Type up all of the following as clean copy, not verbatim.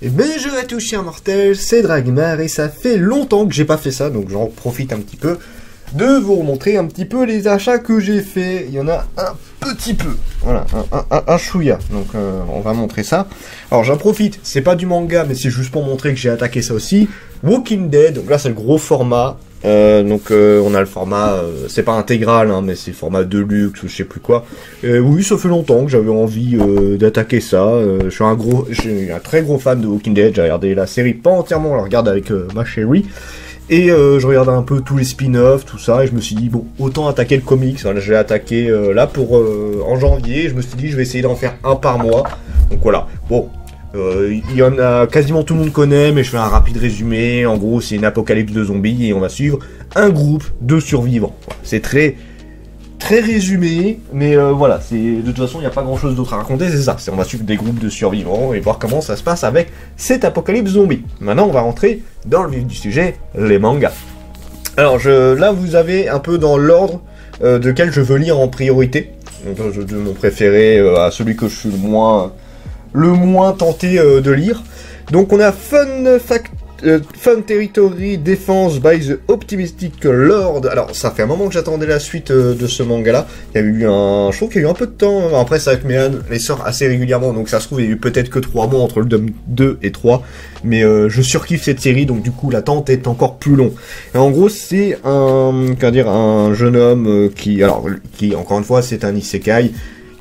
Et bonjour à tous chers mortels, c'est Dragmar et ça fait longtemps que j'ai pas fait ça, donc j'en profite un petit peu de vous remontrer un petit peu les achats que j'ai fait. Il y en a un petit peu, voilà, un chouïa, donc on va montrer ça. Alors j'en profite, c'est pas du manga mais c'est juste pour montrer que j'ai attaqué ça aussi. Walking Dead, donc là c'est le gros format. On a le format, c'est pas intégral, hein, mais c'est le format Deluxe ou je sais plus quoi. Oui, ça fait longtemps que j'avais envie d'attaquer ça. Je suis un très gros fan de Walking Dead. J'ai regardé la série pas entièrement, on la regarde avec ma chérie. Et je regardais un peu tous les spin-offs, tout ça, et je me suis dit, bon, autant attaquer le comics. Voilà, je l'ai attaqué là pour en janvier. Je me suis dit, je vais essayer d'en faire un par mois. Donc voilà, bon. Il y en a quasiment tout le monde connaît, mais je fais un rapide résumé. En gros, c'est une apocalypse de zombies et on va suivre un groupe de survivants. Voilà. C'est très résumé, mais voilà, de toute façon, il n'y a pas grand chose d'autre à raconter, c'est ça. On va suivre des groupes de survivants et voir comment ça se passe avec cette apocalypse zombie. Maintenant, on va rentrer dans le vif du sujet, les mangas. Alors, là, vous avez un peu dans l'ordre de quel je veux lire en priorité. Donc, de mon préféré à celui que je suis le moins tenté de lire. Donc on a Fun Territory Defense by the Optimistic Lord. Alors ça fait un moment que j'attendais la suite de ce manga là. Il y a eu je trouve qu'il y a eu un peu de temps. Après ça les sort assez régulièrement, donc ça se trouve il y a eu peut-être que 3 mois entre le tome 2 et 3. Mais je surkiffe cette série, donc du coup l'attente est encore plus longue. Et en gros c'est un jeune homme qui encore une fois c'est un isekai,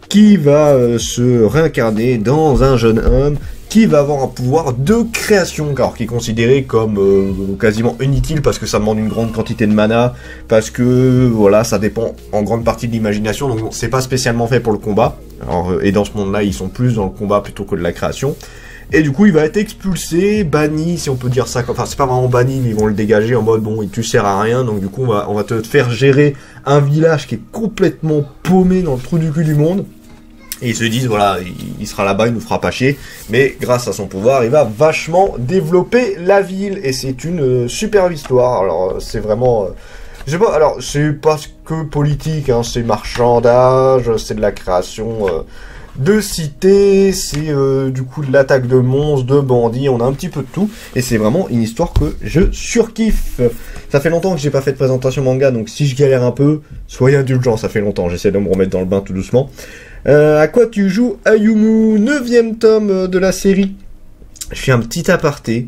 qui va se réincarner dans un jeune homme qui va avoir un pouvoir de création, alors qui est considéré comme quasiment inutile parce que ça demande une grande quantité de mana, parce que voilà, ça dépend en grande partie de l'imagination, donc c'est pas spécialement fait pour le combat. Alors, et dans ce monde-là, ils sont plus dans le combat plutôt que de la création. Et du coup, il va être expulsé, banni, si on peut dire ça. Enfin, c'est pas vraiment banni, mais ils vont le dégager en mode, bon, tu sers à rien, donc du coup, on va te faire gérer un village qui est complètement paumé dans le trou du cul du monde. Et ils se disent, voilà, il sera là-bas, il nous fera pas chier, mais grâce à son pouvoir, il va vachement développer la ville, et c'est une superbe histoire. Alors, c'est vraiment... je sais pas, alors, c'est pas que politique, hein, c'est marchandage, c'est de la création de cités, c'est du coup de l'attaque de monstres, de bandits, on a un petit peu de tout, et c'est vraiment une histoire que je surkiffe. Ça fait longtemps que j'ai pas fait de présentation manga, donc si je galère un peu, soyez indulgents, ça fait longtemps, j'essaie de me remettre dans le bain tout doucement. À quoi tu joues, Ayumu, 9e tome de la série. Je fais un petit aparté,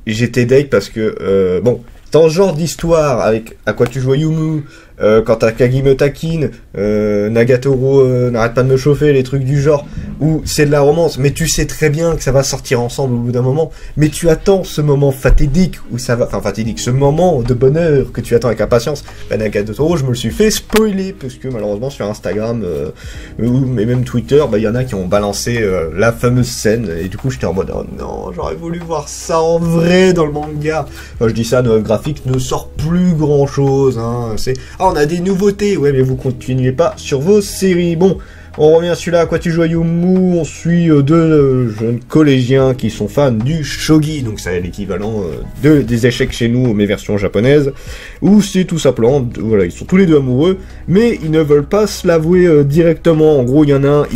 j'étais deg parce que, bon, dans ce genre d'histoire avec À quoi tu joues, Ayumu, quand t'as Kagime taquine, Nagatoro n'arrête pas de me chauffer, les trucs du genre, où c'est de la romance, mais tu sais très bien que ça va sortir ensemble au bout d'un moment, mais tu attends ce moment fatidique, où ça va, enfin fatidique, ce moment de bonheur que tu attends avec impatience. Nagatoro, je me le suis fait spoiler, parce que malheureusement sur Instagram, mais même Twitter, il y en a qui ont balancé la fameuse scène, et du coup j'étais en mode, oh non, j'aurais voulu voir ça en vrai dans le manga. Enfin, je dis ça, Noël Graphics ne sort plus grand chose, hein, c'est... on a des nouveautés, ouais, mais vous continuez pas sur vos séries. Bon, on revient à celui-là, À quoi tu joues, Ayumu. On suit deux jeunes collégiens qui sont fans du shogi, donc c'est l'équivalent des échecs chez nous, mais version japonaise, où c'est tout simplement, voilà, ils sont tous les deux amoureux, mais ils ne veulent pas se l'avouer directement. En gros, il y en a un,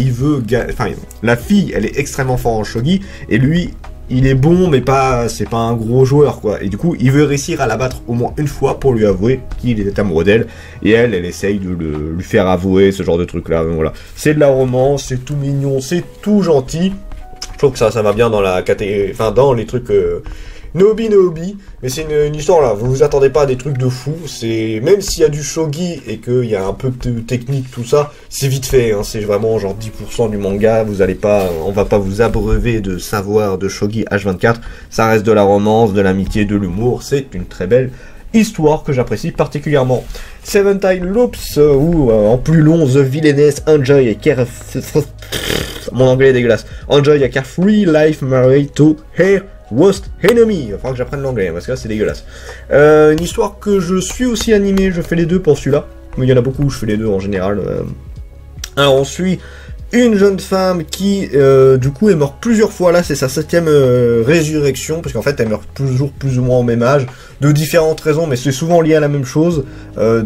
la fille, elle est extrêmement forte en shogi, et lui, il est bon, mais c'est pas un gros joueur, quoi. Et du coup, il veut réussir à la battre au moins une fois pour lui avouer qu'il est amoureux d'elle. Et elle essaye de lui faire avouer ce genre de truc-là. Donc voilà. C'est de la romance, c'est tout mignon, c'est tout gentil. Je trouve que ça va bien dans la catégorie, dans les trucs Nobi, mais c'est une histoire là, vous vous attendez pas à des trucs de fou, c'est, même s'il y a du shogi et qu'il y a un peu de technique, tout ça, c'est vite fait, hein, c'est vraiment genre 10% du manga, on va pas vous abreuver de savoir de shogi H24, ça reste de la romance, de l'amitié, de l'humour, c'est une très belle histoire que j'apprécie particulièrement. Seventeen Loops, ou en plus long, The Villainess, Enjoy et mon anglais est dégueulasse, Enjoy a Carefree Life Married to Her Worst Enemy. Il va falloir que j'apprenne l'anglais, parce que là c'est dégueulasse. Une histoire que je suis aussi animé, je fais les deux pour celui-là. Mais il y en a beaucoup, je fais les deux en général. Alors on suit une jeune femme qui du coup est morte plusieurs fois. Là c'est sa 7e résurrection, parce qu'en fait elle meurt toujours plus ou moins au même âge, de différentes raisons, mais c'est souvent lié à la même chose.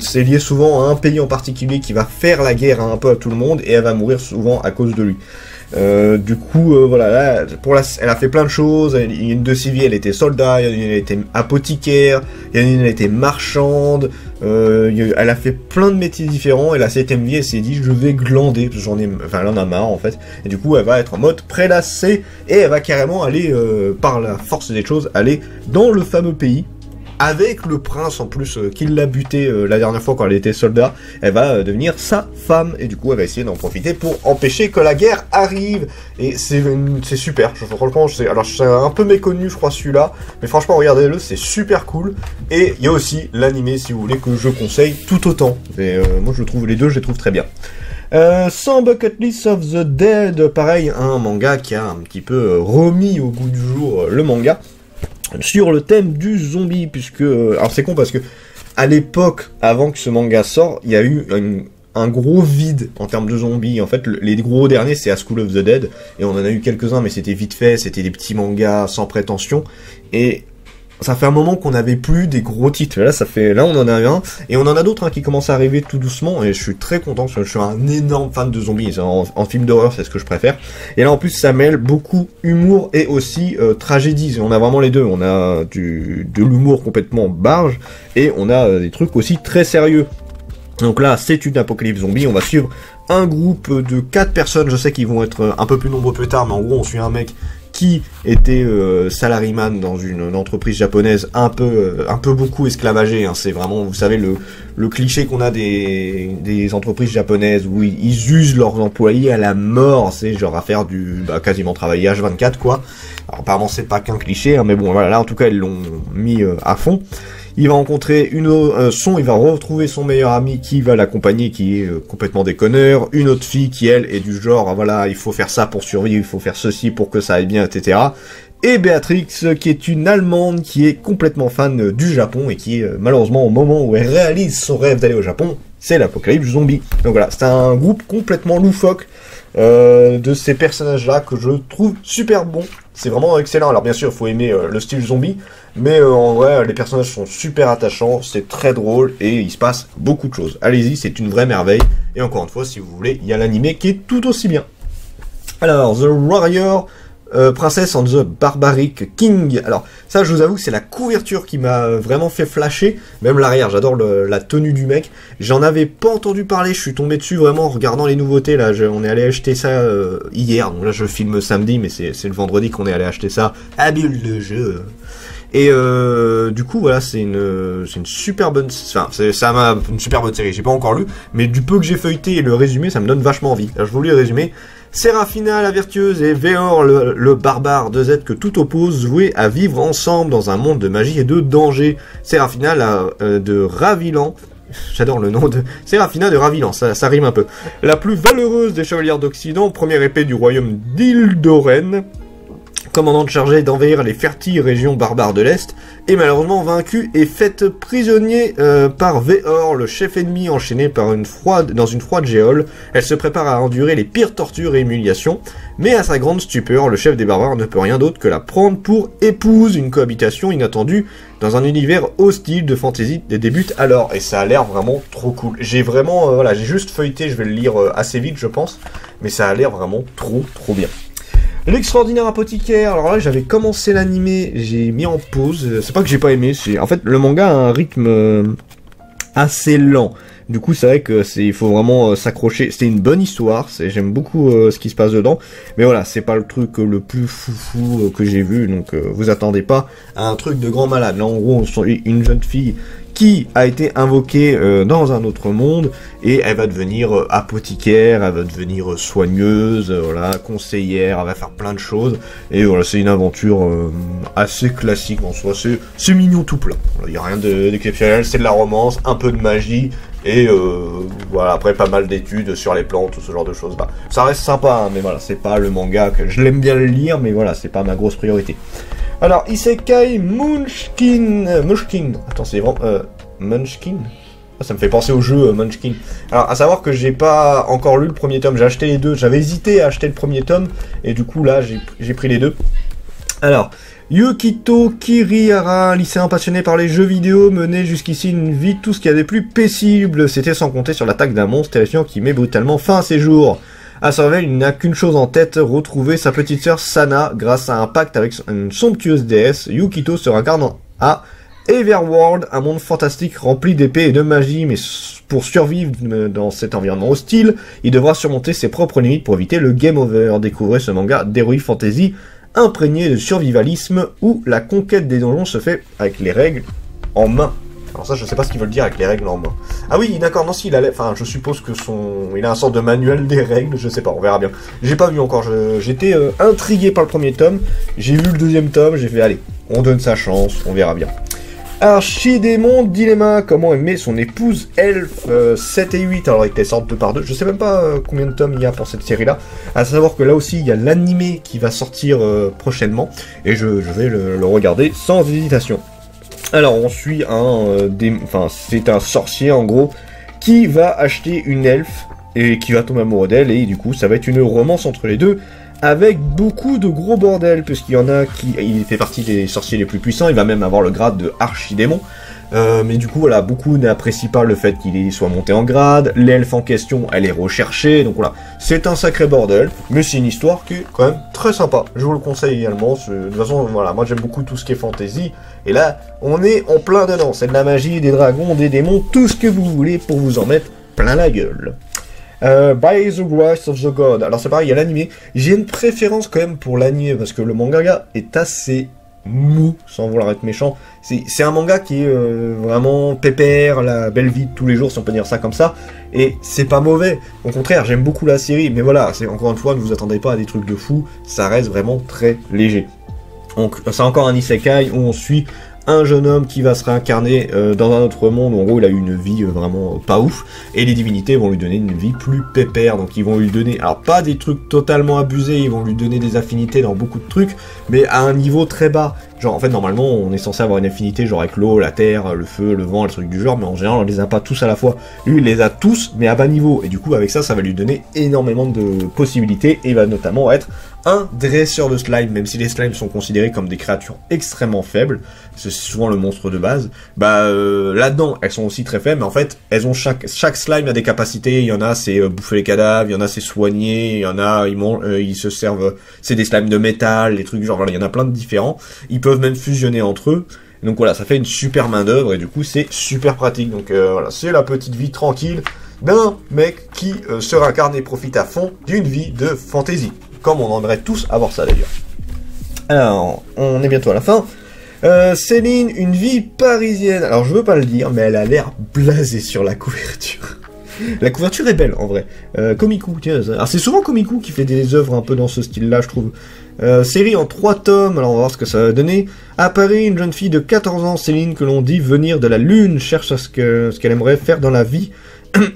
C'est lié souvent à un pays en particulier qui va faire la guerre un peu à tout le monde, et elle va mourir souvent à cause de lui. Du coup, voilà, là, elle a fait plein de choses. Il y a une de Sylvie, elle était soldat, il y en a une, elle était apothicaire, il y en a une, elle était marchande. Elle a fait plein de métiers différents. Et la 7ème vie, elle s'est dit, je vais glander, parce que elle en a marre en fait. Et du coup, elle va être en mode prélassée et elle va carrément aller, par la force des choses, aller dans le fameux pays. Avec le prince en plus qui l'a buté la dernière fois quand elle était soldat, elle va devenir sa femme et du coup elle va essayer d'en profiter pour empêcher que la guerre arrive. Et c'est super, franchement c'est un peu méconnu je crois celui-là, mais franchement regardez-le, c'est super cool. Et il y a aussi l'animé si vous voulez que je conseille tout autant. Et moi je trouve les deux, je les trouve très bien. 100 Bucket List of the Dead, pareil, un manga qui a un petit peu remis au goût du jour le manga. Sur le thème du zombie, puisque... alors c'est con parce que, à l'époque, avant que ce manga sorte, il y a eu un gros vide en termes de zombies. En fait, les gros derniers, c'est A School of the Dead, et on en a eu quelques-uns, mais c'était vite fait, c'était des petits mangas sans prétention, et ça fait un moment qu'on n'avait plus des gros titres. Là, on en a un, et on en a d'autres qui commencent à arriver tout doucement, et je suis très content, parce que je suis un énorme fan de zombies. En film d'horreur, c'est ce que je préfère. Et là, en plus, ça mêle beaucoup humour et aussi tragédie. On a vraiment les deux. On a de l'humour complètement barge, et on a des trucs aussi très sérieux. Donc là, c'est une apocalypse zombie. On va suivre un groupe de 4 personnes. Je sais qu'ils vont être un peu plus nombreux plus tard, mais en gros, on suit un mec qui était salariman dans une entreprise japonaise un peu beaucoup esclavagée. Hein. C'est vraiment, vous savez, le cliché qu'on a des entreprises japonaises où ils usent leurs employés à la mort. C'est genre à faire quasiment travailler H24 quoi. Alors apparemment c'est pas qu'un cliché, hein, mais bon voilà, là en tout cas ils l'ont mis à fond. Il va rencontrer il va retrouver son meilleur ami qui va l'accompagner, qui est complètement déconneur, une autre fille qui elle est du genre, voilà, il faut faire ça pour survivre, il faut faire ceci pour que ça aille bien, etc. Et Béatrix, qui est une Allemande, qui est complètement fan du Japon, et qui malheureusement au moment où elle réalise son rêve d'aller au Japon, c'est l'apocalypse zombie. Donc voilà, c'est un groupe complètement loufoque de ces personnages-là que je trouve super bon. C'est vraiment excellent. Alors bien sûr, il faut aimer le style zombie, mais en vrai, les personnages sont super attachants, c'est très drôle, et il se passe beaucoup de choses. Allez-y, c'est une vraie merveille. Et encore une fois, si vous voulez, il y a l'animé qui est tout aussi bien. Alors, The Warrior... Princess and the Barbaric King. Alors ça je vous avoue que c'est la couverture qui m'a vraiment fait flasher, même l'arrière, j'adore la tenue du mec. J'en avais pas entendu parler, je suis tombé dessus vraiment en regardant les nouveautés là, on est allé acheter ça hier, donc là je filme samedi mais c'est le vendredi qu'on est allé acheter ça à Bulle de Jeu. Et du coup voilà, c'est une super bonne, une super bonne série, j'ai pas encore lu, mais du peu que j'ai feuilleté et le résumé ça me donne vachement envie. Alors je vous lis le résumé. Seraphina la vertueuse et Veor le barbare, deux êtres que tout oppose, voués à vivre ensemble dans un monde de magie et de danger. Seraphina de Ravilan, j'adore le nom de Seraphina de Ravilan, ça rime un peu. La plus valeureuse des chevalières d'Occident, première épée du royaume d'Ildoren, commandante chargée d'envahir les fertiles régions barbares de l'Est, est malheureusement vaincue et faite prisonnier par Veor, le chef ennemi enchaîné dans une froide géole. Elle se prépare à endurer les pires tortures et humiliations, mais à sa grande stupeur, le chef des barbares ne peut rien d'autre que la prendre pour épouse. Une cohabitation inattendue dans un univers hostile de fantasy débute alors, et ça a l'air vraiment trop cool. J'ai vraiment, voilà, j'ai juste feuilleté, je vais le lire assez vite je pense, mais ça a l'air vraiment trop bien. L'extraordinaire apothicaire, alors là j'avais commencé l'animé, j'ai mis en pause, c'est pas que j'ai pas aimé, en fait le manga a un rythme assez lent, du coup c'est vrai que il faut vraiment s'accrocher, c'est une bonne histoire, j'aime beaucoup ce qui se passe dedans, mais voilà, c'est pas le truc le plus foufou que j'ai vu, donc vous attendez pas à un truc de grand malade. Là en gros on une jeune fille qui a été invoquée dans un autre monde, et elle va devenir apothicaire, elle va devenir soigneuse, voilà, conseillère, elle va faire plein de choses, et voilà, c'est une aventure assez classique en soi, c'est mignon tout plein, il n'y a rien d'exceptionnel, c'est de la romance, un peu de magie, et voilà, après pas mal d'études sur les plantes, tout ce genre de choses, bah, ça reste sympa, hein, mais voilà, c'est pas le manga que je l'aime bien le lire, mais voilà, c'est pas ma grosse priorité. Alors, Isekai Munchkin. Attends, c'est vraiment... Munchkin. Ah, ça me fait penser au jeu Munchkin. Alors, à savoir que j'ai pas encore lu le premier tome. J'ai acheté les deux. J'avais hésité à acheter le premier tome. Et du coup, là, j'ai pris les deux. Alors, Yukito Kirihara, lycéen passionné par les jeux vidéo, menait jusqu'ici une vie tout ce qu'il y a de plus paisible. C'était sans compter sur l'attaque d'un monstre terrifiant qui met brutalement fin à ses jours. À son réveil, il n'a qu'une chose en tête, retrouver sa petite sœur Sana. Grâce à un pacte avec une somptueuse déesse, Yukito se réincarne à Everworld, un monde fantastique rempli d'épées et de magie, mais pour survivre dans cet environnement hostile, il devra surmonter ses propres limites pour éviter le game over. Découvrez ce manga d'heroic fantasy imprégné de survivalisme où la conquête des donjons se fait avec les règles en main. Alors ça, je sais pas ce qu'ils veulent dire avec les règles en main. Ah oui, d'accord, non, si, il a... Enfin, je suppose que il a un sort de manuel des règles, je sais pas, on verra bien. J'ai pas vu encore, j'étais intrigué par le premier tome, j'ai vu le deuxième tome, j'ai fait, allez, on donne sa chance, on verra bien. Archidémon Dilemma, comment aimer son épouse elfe, 7 et 8, alors avec les sortes 2 par 2, je sais même pas combien de tomes il y a pour cette série-là, à savoir que là aussi, il y a l'animé qui va sortir prochainement, et je vais le regarder sans hésitation. Alors, on suit c'est un sorcier, en gros, qui va acheter une elfe, et qui va tomber amoureux d'elle, et du coup, ça va être une romance entre les deux, avec beaucoup de gros bordel, puisqu'il y en a il fait partie des sorciers les plus puissants, il va même avoir le grade de archidémon, mais du coup, voilà, beaucoup n'apprécient pas le fait qu'il soit monté en grade, l'elfe en question, elle est recherchée, donc voilà, c'est un sacré bordel, mais c'est une histoire qui est quand même très sympa, je vous le conseille également, de toute façon, voilà, moi j'aime beaucoup tout ce qui est fantasy, et là, on est en plein dedans, c'est de la magie, des dragons, des démons, tout ce que vous voulez pour vous en mettre plein la gueule. By the Grace of the God. Alors c'est pareil, il y a l'animé. J'ai une préférence quand même pour l'animé parce que le manga est assez mou, sans vouloir être méchant. C'est un manga qui est vraiment pépère, la belle vie de tous les jours, si on peut dire ça comme ça. Et c'est pas mauvais. Au contraire, j'aime beaucoup la série. Mais voilà, c'est encore une fois, ne vous attendez pas à des trucs de fou. Ça reste vraiment très léger. Donc c'est encore un isekai où on suit un jeune homme qui va se réincarner dans un autre monde où en gros il a eu une vie vraiment pas ouf, et les divinités vont lui donner une vie plus pépère, donc ils vont lui donner, alors pas des trucs totalement abusés, ils vont lui donner des affinités dans beaucoup de trucs, mais à un niveau très bas. Genre en fait normalement on est censé avoir une affinité genre avec l'eau, la terre, le feu, le vent, le truc du genre, mais en général on les a pas tous à la fois. Lui il les a tous mais à bas niveau, et du coup avec ça va lui donner énormément de possibilités, et il va notamment être un dresseur de slime, même si les slimes sont considérés comme des créatures extrêmement faibles, c'est souvent le monstre de base, là-dedans elles sont aussi très faibles, mais en fait elles ont chaque slime a des capacités, il y en a c'est bouffer les cadavres, il y en a c'est soigner, il y en a ils se servent, c'est des slimes de métal, des trucs genre, voilà, il y en a plein de différents, ils peuvent même fusionner entre eux, donc voilà, ça fait une super main d'œuvre, et du coup c'est super pratique, donc voilà, c'est la petite vie tranquille d'un mec qui se réincarne et profite à fond d'une vie de fantasy. Comme on aimerait tous avoir ça d'ailleurs. Alors, on est bientôt à la fin. Céline, une vie parisienne. Alors, je veux pas le dire, mais elle a l'air blasée sur la couverture. La couverture est belle, en vrai. Komiku, tiens. Alors, c'est souvent Komiku qui fait des œuvres un peu dans ce style-là, je trouve. Série en 3 tomes, alors on va voir ce que ça va donner. À Paris, une jeune fille de 14 ans, Céline, que l'on dit venir de la Lune, cherche ce qu'elle aimerait faire dans la vie.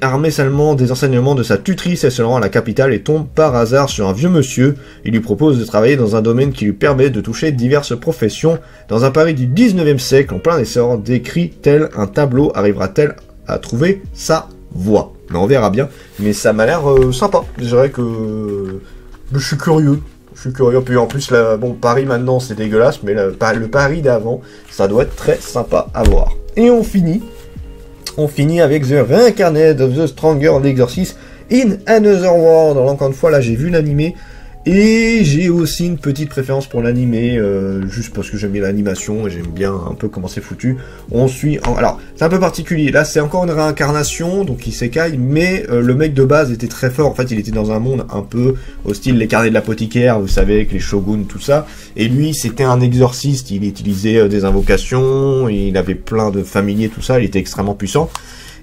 Armée seulement des enseignements de sa tutrice, elle se rend à la capitale et tombe par hasard sur un vieux monsieur. Il lui propose de travailler dans un domaine qui lui permet de toucher diverses professions. Dans un Paris du 19e siècle, en plein essor, décrit tel un tableau, arrivera-t-elle à trouver sa voie? Mais on verra bien. Mais ça m'a l'air sympa. Je dirais que je suis curieux. Puis en plus, Paris maintenant c'est dégueulasse, mais le Paris d'avant, ça doit être très sympa à voir. Et on finit avec The Reincarnate of the Stronger of the Exorcist in Another World. Alors encore une fois, là j'ai vu l'animé, et j'ai aussi une petite préférence pour l'animé, juste parce que j'aime bien l'animation, et j'aime bien un peu comment c'est foutu. Alors, c'est un peu particulier, là c'est encore une réincarnation, donc il s'écaille, mais le mec de base était très fort, en fait il était dans un monde un peu au style les carnets de l'apothicaire, vous savez, avec les shoguns, tout ça, et lui c'était un exorciste, il utilisait des invocations, il avait plein de familiers, tout ça, il était extrêmement puissant.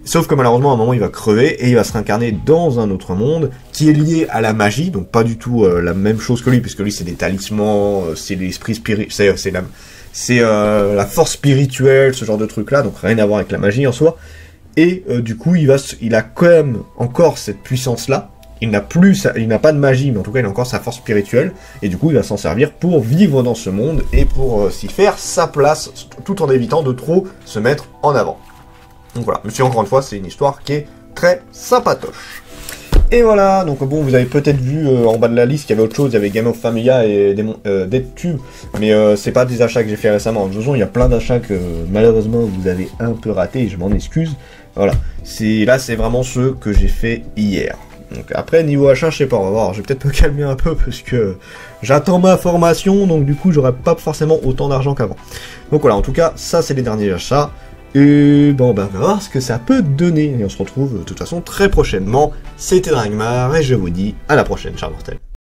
Sauf que malheureusement à un moment il va crever et il va se réincarner dans un autre monde qui est lié à la magie, donc pas du tout la même chose que lui, puisque lui c'est des talismans, c'est l'esprit spirituel, c'est la force spirituelle, ce genre de truc là, donc rien à voir avec la magie en soi. Et du coup il a quand même encore cette puissance là. Il n'a pas de magie, mais en tout cas il a encore sa force spirituelle, et du coup il va s'en servir pour vivre dans ce monde et pour s'y faire sa place, tout en évitant de trop se mettre en avant. Donc voilà, mais encore une fois, c'est une histoire qui est très sympatoche. Et voilà, donc bon, vous avez peut-être vu en bas de la liste qu'il y avait autre chose, il y avait Game of Familia et DeadTube, mais c'est pas des achats que j'ai fait récemment. De toute façon, il y a plein d'achats que malheureusement vous avez un peu raté, et je m'en excuse. Voilà, là c'est vraiment ceux que j'ai fait hier. Donc après, niveau achat, je sais pas, on va voir, je vais peut-être me calmer un peu, parce que j'attends ma formation, donc du coup, j'aurai pas forcément autant d'argent qu'avant. Donc voilà, en tout cas, ça, c'est les derniers achats. Et bon, bah, on va voir ce que ça peut donner. Et on se retrouve, de toute façon, très prochainement. C'était Dragmar, et je vous dis à la prochaine, chers mortels.